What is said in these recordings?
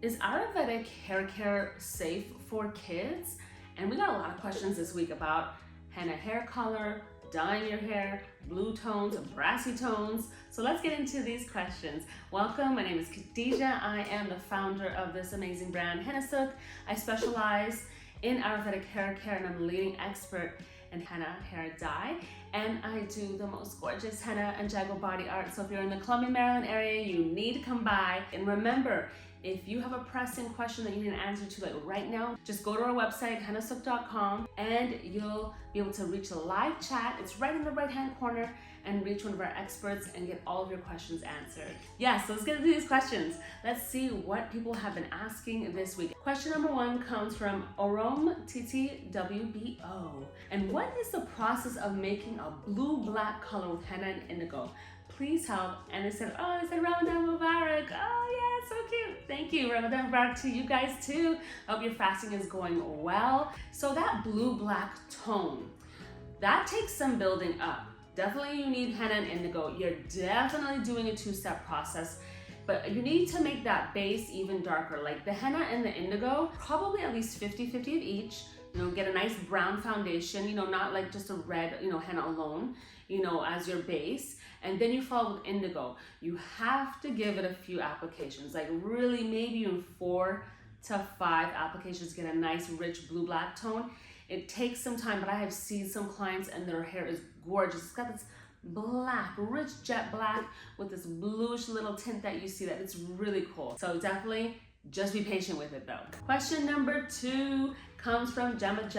Is Ayurvedic hair care safe for kids? And we got a lot of questions this week about henna hair color, dyeing your hair, blue tones, brassy tones. So let's get into these questions. Welcome, my name is Khadija. I am the founder of this amazing brand, Hennasooq. I specialize in Ayurvedic hair care and I'm a leading expert in henna hair dye. And I do the most gorgeous henna and jago body art. So if you're in the Columbia, Maryland area, you need to come by. And remember, if you have a pressing question that you need an answer to like right now, just go to our website, hennasooq.com, and you'll be able to reach a live chat. It's right in the right-hand corner, and reach one of our experts and get all of your questions answered. Yeah, so let's get into these questions. Let's see what people have been asking this week. Question number one comes from Orom TTWBO. And what is the process of making a blue-black color with henna and indigo? Please help. And they said, Ramadan Mubarak. Oh yeah, so cute. Thank you. Ramadan Mubarak to you guys too. I hope your fasting is going well. So that blue-black tone, that takes some building up. Definitely you need henna and indigo. You're definitely doing a two-step process, but you need to make that base even darker. Like the henna and the indigo, probably at least 50-50 of each. Get a nice brown foundation, not like just a red, henna alone, as your base. And then you follow with indigo. You have to give it a few applications, like really maybe even 4 to 5 applications to get a nice rich blue-black tone. It takes some time, but I have seen some clients and their hair is gorgeous. It's got this black, rich jet black with this bluish little tint that you see that it's really cool. So definitely just be patient with it though. Question number 2 comes from Gemma.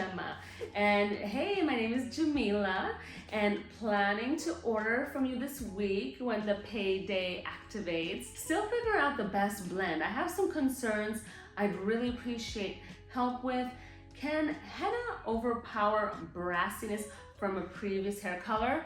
And hey, my name is Jamila and planning to order from you this week when the payday activates. Still figuring out the best blend. I have some concerns I'd really appreciate help with. Can henna overpower brassiness from a previous hair color?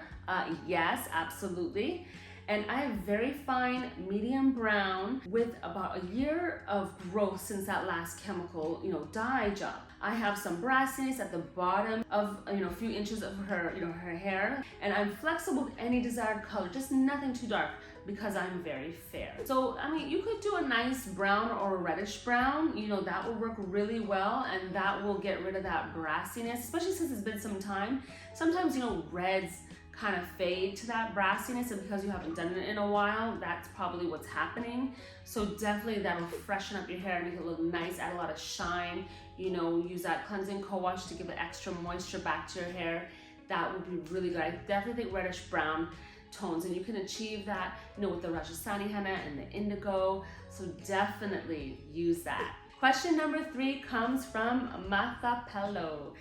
Yes, absolutely. And I have very fine medium brown with about a year of growth since that last chemical, dye job. I have some brassiness at the bottom of, a few inches of her, her hair. And I'm flexible with any desired color, just nothing too dark because I'm very fair. So, you could do a nice brown or a reddish brown, that will work really well and that will get rid of that brassiness, especially since it's been some time. Sometimes, reds kind of fade to that brassiness, and because you haven't done it in a while, that's probably what's happening. So definitely that'll freshen up your hair and make it look nice, add a lot of shine, use that cleansing co-wash to give it extra moisture back to your hair. That would be really good. I definitely think reddish brown tones, and you can achieve that, with the Rajasthani henna and the indigo. So definitely use that. Question number 3 comes from Mathapello.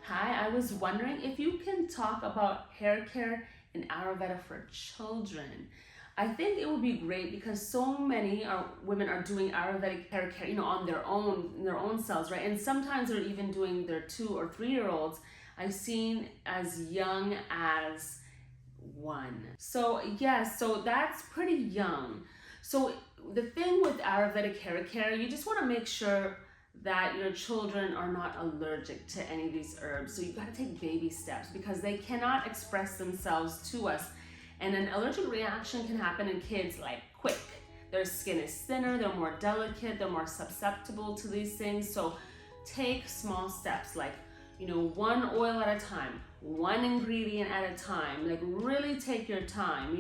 Hi, I was wondering if you can talk about hair care in Ayurveda for children. I think it would be great because so many women are doing Ayurvedic hair care, on their own selves, right? And sometimes they're even doing their 2 or 3-year-olds. I've seen as young as 1. So yes, so that's pretty young. So the thing with Ayurvedic hair care, you just want to make sure that your children are not allergic to any of these herbs. So you got to take baby steps because they cannot express themselves to us. And an allergic reaction can happen in kids like quick. Their skin is thinner, they're more delicate, they're more susceptible to these things. So take small steps, like, 1 oil at a time, 1 ingredient at a time. Like really take your time,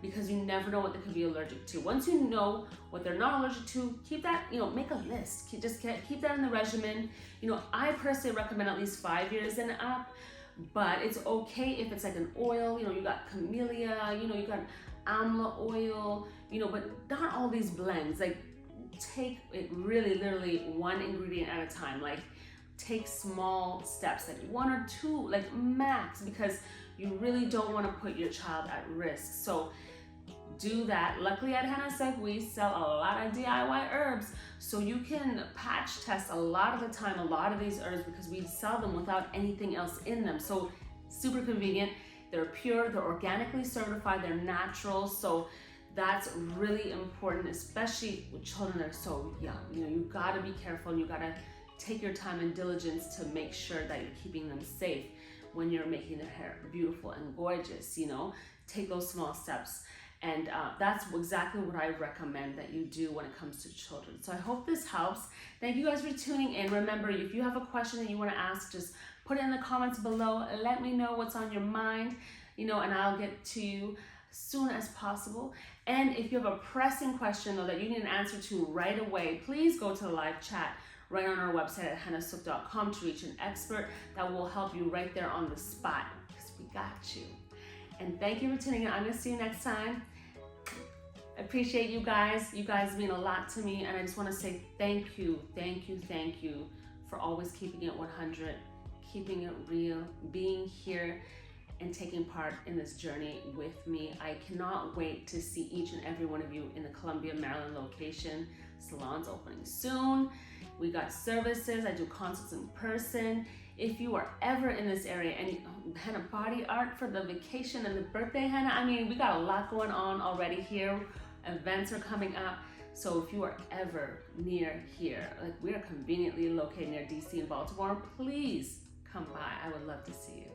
because you never know what they could be allergic to. Once you know what they're not allergic to, keep that, make a list. Keep that in the regimen. I personally recommend at least 5 years and up, but it's okay if it's like an oil, you got camellia, you got amla oil, but not all these blends. Like take it really literally 1 ingredient at a time. Like take small steps, like 1 or 2, like max, because you really don't want to put your child at risk. So do that. Luckily at Hennasooq, we sell a lot of DIY herbs, so you can patch test a lot of the time a lot of these herbs because we sell them without anything else in them. So super convenient. They're pure, they're organically certified, they're natural. So that's really important, especially with children that are so young. You gotta be careful and you gotta take your time and diligence to make sure that you're keeping them safe when you're making their hair beautiful and gorgeous. Take those small steps. And that's exactly what I recommend that you do when it comes to children. So I hope this helps. Thank you guys for tuning in. Remember, if you have a question that you want to ask, just put it in the comments below. Let me know what's on your mind, and I'll get to you as soon as possible. And if you have a pressing question though that you need an answer to right away, please go to the live chat right on our website at hennasooq.com to reach an expert that will help you right there on the spot, because we got you. And thank you for tuning in. I'm gonna see you next time. I appreciate you guys. You guys mean a lot to me, and I just want to say thank you for always keeping it 100, keeping it real, being here and taking part in this journey with me. I cannot wait to see each and every one of you in the Columbia, Maryland location. Salon's opening soon. We got services. I do consults in person. If you are ever in this area and henna body art for the vacation and the birthday henna, I mean, we got a lot going on already here. Events are coming up. So if you are ever near here, like we are conveniently located near DC and Baltimore, please come by. I would love to see you.